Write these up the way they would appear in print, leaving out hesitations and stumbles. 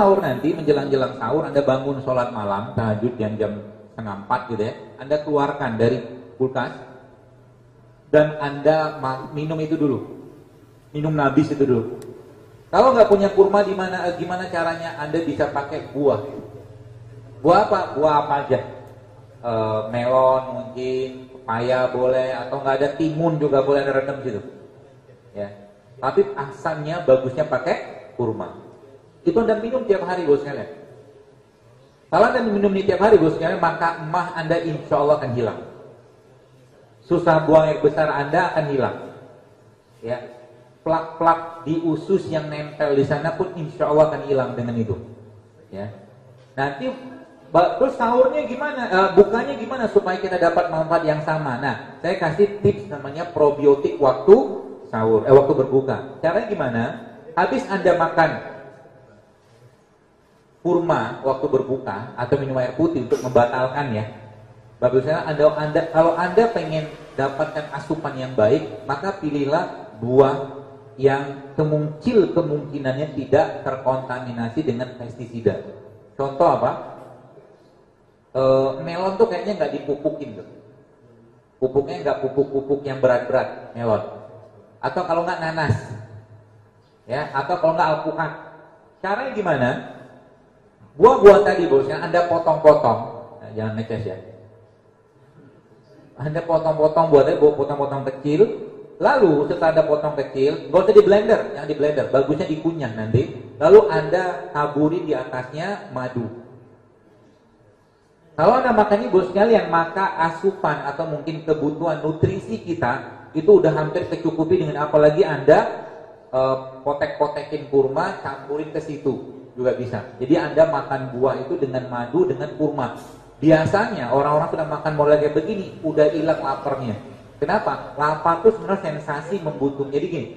sahur nanti, menjelang-jelang sahur, Anda bangun sholat malam, tahajud yang jam 3:30 gitu ya, Anda keluarkan dari kulkas, dan Anda minum itu dulu. Minum nabis itu dulu. Kalau nggak punya kurma, gimana caranya? Anda bisa pakai buah. Buah apa? Buah apa aja. Melon mungkin, pepaya boleh, atau nggak ada timun juga boleh, ada rendam situ. Ya. Tapi asalnya bagusnya pakai kurma. Itu Anda minum tiap hari, bos sekalian. Kalau Anda minum ini tiap hari, bos sekalian, maka emah Anda insya Allah akan hilang. Susah buang air besar Anda akan hilang. Ya, plak-plak di usus yang nempel di sana pun insya Allah akan hilang dengan itu. Ya, nanti terus sahurnya gimana? Bukanya gimana supaya kita dapat manfaat yang sama? Nah, saya kasih tips namanya probiotik waktu sahur, waktu berbuka. Caranya gimana? Habis Anda makan kurma waktu berbuka atau minum air putih untuk membatalkan ya. Bagusnya kalau Anda pengen dapatkan asupan yang baik, maka pilihlah buah yang kemungkinannya tidak terkontaminasi dengan pestisida. Contoh apa? Melon tuh kayaknya nggak dipupukin tuh. Pupuknya nggak pupuk-pupuk yang berat-berat melon. Atau kalau nggak nanas, ya, atau kalau nggak alpukat. Caranya gimana? Buah-buah tadi bosnya Anda potong-potong, nah, jangan neces ya. Anda potong-potong buahnya, potong-potong kecil. Lalu setelah Anda potong kecil, nggak usah di blender, jangan di blender, bagusnya dikunyah nanti. Lalu Anda taburi di atasnya madu. Kalau Anda makan ini bos sekalian, maka asupan atau mungkin kebutuhan nutrisi kita itu udah hampir tercukupi dengan apalagi Anda potek-potekin kurma, campurin ke situ juga bisa. Jadi Anda makan buah itu dengan madu, dengan kurma. Biasanya orang-orang sudah makan model kayak begini, udah hilang laparnya. Kenapa? Lapar itu sebenarnya sensasi membutuhkan. Jadi gini,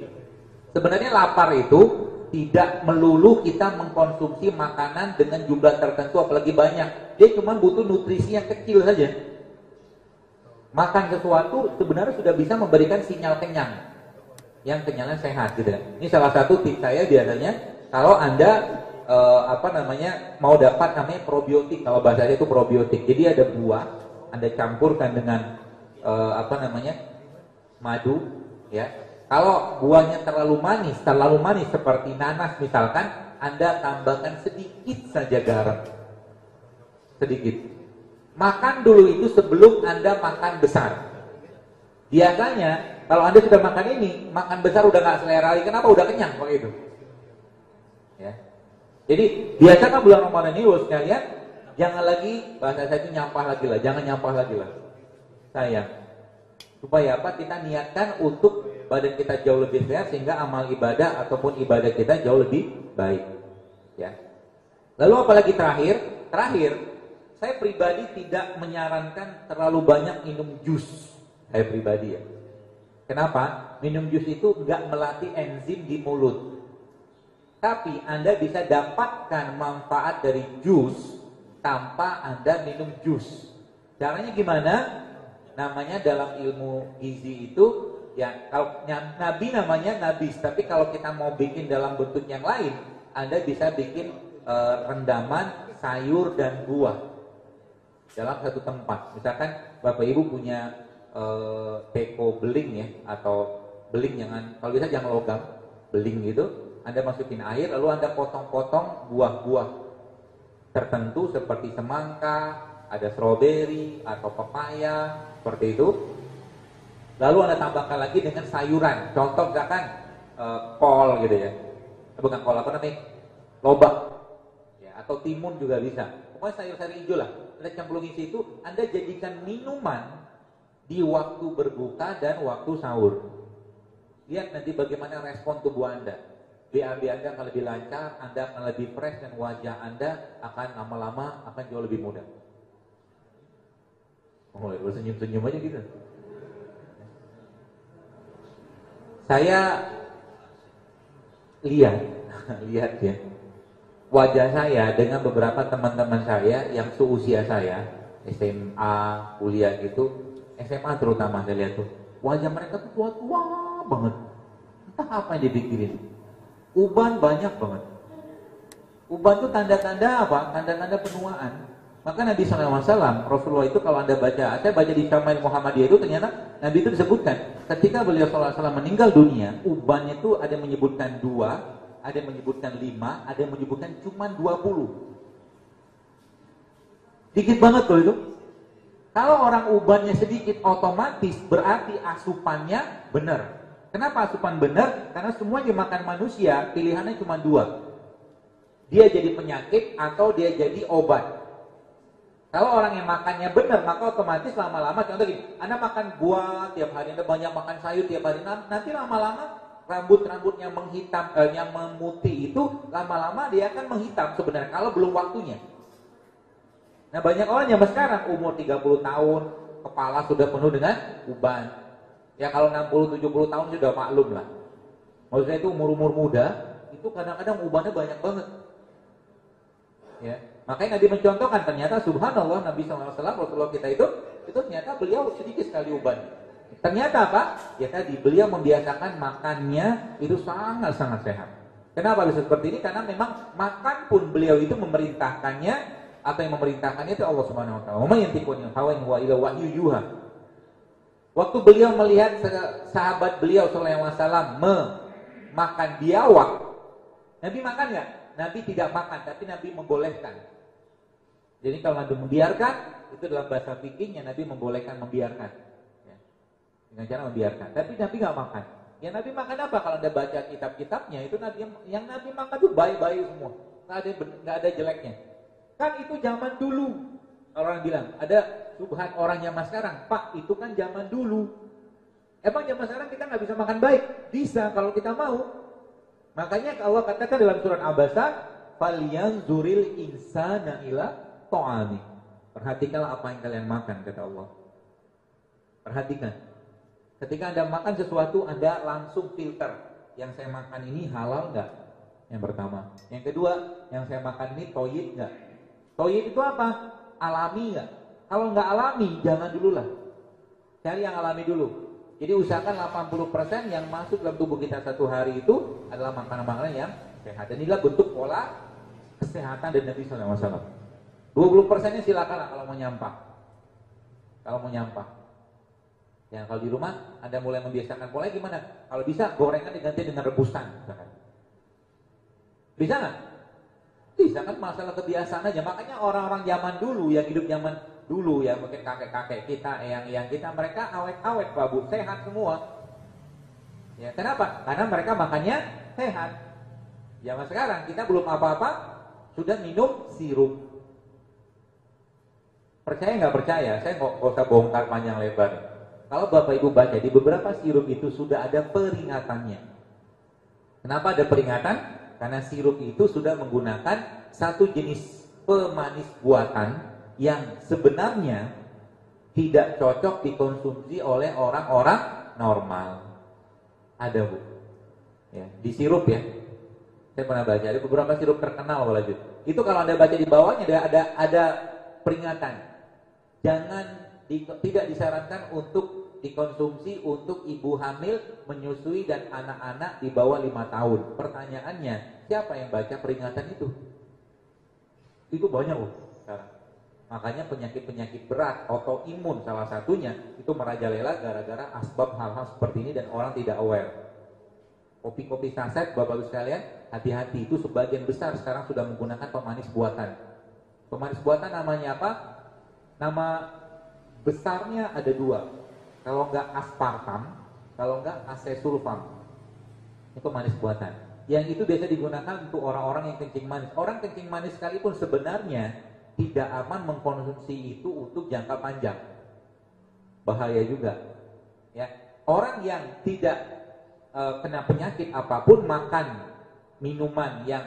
sebenarnya lapar itu tidak melulu kita mengkonsumsi makanan dengan jumlah tertentu apalagi banyak. Dia cuma butuh nutrisi yang kecil saja. Makan sesuatu sebenarnya sudah bisa memberikan sinyal kenyang, yang kenyangnya sehat gitu. Ini salah satu tips saya biasanya kalau Anda mau dapat namanya probiotik, kalau bahasanya itu probiotik. Jadi ada buah, Anda campurkan dengan madu, ya. Kalau buahnya terlalu manis seperti nanas misalkan, Anda tambahkan sedikit saja garam. Sedikit. Makan dulu itu sebelum Anda makan besar. Biasanya kalau Anda sudah makan ini, makan besar udah nggak selera lagi. Kenapa? Udah kenyang kok itu. Ya. Jadi biasakan bulan Ramadan ini bos sekalian, jangan lagi bahasa saya itu nyampah lagi lah, jangan nyampah lagi lah. Sayang. Supaya apa? Kita niatkan untuk badan kita jauh lebih sehat sehingga amal ibadah ataupun ibadah kita jauh lebih baik. Ya. Lalu apalagi terakhir, saya pribadi tidak menyarankan terlalu banyak minum jus. Saya pribadi ya. Kenapa? Minum jus itu enggak melatih enzim di mulut. Tapi Anda bisa dapatkan manfaat dari jus tanpa Anda minum jus. Caranya gimana? Namanya dalam ilmu gizi itu ya, kalau Nabi namanya nabis, tapi kalau kita mau bikin dalam bentuk yang lain, Anda bisa bikin rendaman sayur dan buah dalam satu tempat. Misalkan Bapak Ibu punya teko beling ya, atau beling kalau bisa jangan logam, beling gitu. Anda masukin air, lalu Anda potong-potong buah-buah tertentu seperti semangka, ada stroberi atau pepaya, seperti itu. Lalu Anda tambahkan lagi dengan sayuran. Contoh misalkan kol gitu ya. Bukan kol, lobak. Ya, atau timun juga bisa. Pokoknya sayur-sayur hijau lah. Anda cemplungin situ, Anda jadikan minuman di waktu berbuka dan waktu sahur. Lihat nanti bagaimana respon tubuh Anda. BAB Anda akan lebih lancar, Anda akan lebih fresh, dan wajah Anda akan lama-lama akan jauh lebih mudah. Oh, senyum-senyum aja gitu. Saya lihat ya, wajah saya dengan beberapa teman-teman saya yang seusia saya, SMA, kuliah gitu, SMA terutama saya lihat tuh, wajah mereka tuh tua-tua banget. Entah apa yang dipikirin. Uban banyak banget. Uban itu tanda-tanda apa? Tanda-tanda penuaan. Maka Nabi SAW, Rasulullah itu kalau Anda baca, saya baca di Syama'il Muhammadiyah itu ternyata Nabi itu disebutkan ketika beliau SAW meninggal dunia, ubannya itu ada yang menyebutkan 2, ada yang menyebutkan 5, ada yang menyebutkan cuma 20. Dikit banget loh itu. Kalau orang ubannya sedikit, otomatis berarti asupannya benar. Kenapa asupan benar? Karena semua dimakan manusia, pilihannya cuma 2. Dia jadi penyakit atau dia jadi obat. Kalau orang yang makannya benar, maka otomatis lama-lama, contoh gini, Anda makan buah tiap hari, Anda banyak makan sayur tiap hari, nanti lama-lama rambut-rambut yang menghitam, yang memutih itu lama-lama dia akan menghitam sebenarnya kalau belum waktunya. Nah banyak orang yang sekarang umur 30 tahun, kepala sudah penuh dengan uban. Ya kalau 60-70 tahun sudah maklum lah. Maksudnya itu umur-umur muda, itu kadang-kadang ubannya banyak banget. Ya. Makanya Nabi mencontohkan, ternyata subhanallah Nabi SAW, Rasulullah kita itu ternyata beliau sedikit sekali uban. Ternyata apa? Ya tadi beliau membiasakan makannya itu sangat-sangat sehat. Kenapa bisa seperti ini? Karena memang makan pun beliau itu memerintahkannya, atau yang memerintahkannya itu Allah Subhanahu wa taala. Wa may yantiqu anil hawa in huwa illa wahyu yuha. Waktu beliau melihat sahabat beliau sallallahu alaihi wasallam makan biawak, Nabi makan enggak? Nabi tidak makan, tapi Nabi membolehkan. Jadi kalau Nabi membiarkan, itu dalam bahasa fikihnya Nabi membolehkan membiarkan. Ya. Dengan cara membiarkan. Tapi Nabi nggak makan. Ya Nabi makan apa? Kalau Anda baca kitab-kitabnya, itu Nabi yang Nabi makan itu baik-baik semua. Nggak ada jeleknya. Kan itu zaman dulu. Orang bilang, ada subhan orang zaman sekarang. Pak, itu kan zaman dulu. Emang zaman sekarang kita nggak bisa makan baik? Bisa kalau kita mau. Makanya Allah katakan dalam surat Abasa, falyanzuril insana ila ta'ami. Perhatikanlah apa yang kalian makan, kata Allah. Perhatikan. Ketika Anda makan sesuatu, Anda langsung filter. Yang saya makan ini halal enggak? Yang pertama. Yang kedua, yang saya makan ini thayyib enggak? Thayyib itu apa? Alami enggak? Kalau enggak alami, jangan dulu lah. Cari yang alami dulu. Jadi usahakan 80% yang masuk dalam tubuh kita satu hari itu adalah makanan-makanan yang sehat. Dan inilah bentuk pola kesehatan dari Nabi SAW. 20%-nya silakanlah kalau mau nyampah. Kalau mau nyampah. Ya kalau di rumah Anda mulai membiasakan pola gimana? Kalau bisa gorengan diganti dengan rebusan misalkan. Bisa nggak? Bisa kan, masalah kebiasaan aja. Makanya orang-orang zaman dulu yang hidup zaman dulu ya, mungkin kakek-kakek kita, yang kita, mereka awet-awet Pak Bu, sehat semua. Ya, kenapa? Karena mereka makannya sehat. Zaman sekarang kita belum apa-apa sudah minum sirup. Percaya nggak percaya? Saya nggak usah bongkar panjang lebar. Kalau Bapak Ibu baca di beberapa sirup itu sudah ada peringatannya. Kenapa ada peringatan? Karena sirup itu sudah menggunakan satu jenis pemanis buatan yang sebenarnya tidak cocok dikonsumsi oleh orang-orang normal. Ada Bu, ya, di sirup ya. Saya pernah baca ada beberapa sirup terkenal lanjut. Itu kalau Anda baca di bawahnya ada peringatan. Tidak disarankan untuk dikonsumsi untuk ibu hamil, menyusui dan anak-anak di bawah 5 tahun. Pertanyaannya, siapa yang baca peringatan itu? Itu banyak loh sekarang. Makanya penyakit-penyakit berat, autoimun salah satunya itu merajalela gara-gara asbab hal-hal seperti ini dan orang tidak aware. Kopi-kopi saset, Bapak-Ibu sekalian, hati-hati, itu sebagian besar sekarang sudah menggunakan pemanis buatan. Pemanis buatan namanya apa? Nama besarnya ada 2. Kalau enggak aspartam, kalau enggak asesulfam. Itu pemanis buatan. Yang itu biasa digunakan untuk orang-orang yang kencing manis. Orang kencing manis sekalipun sebenarnya tidak aman mengkonsumsi itu untuk jangka panjang. Bahaya juga. Ya, orang yang tidak kena penyakit apapun makan minuman yang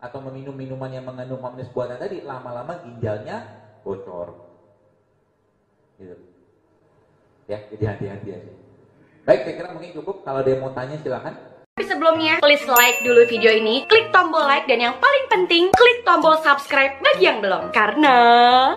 atau meminum minuman yang mengandung pemanis buatan tadi, lama-lama ginjalnya bocor. Gitu. Ya, jadi hati-hati aja. Baik, saya kira mungkin cukup. Kalau ada yang mau tanya silakan. Tapi sebelumnya, please like dulu video ini, klik tombol like, dan yang paling penting, klik tombol subscribe bagi yang belum. Karena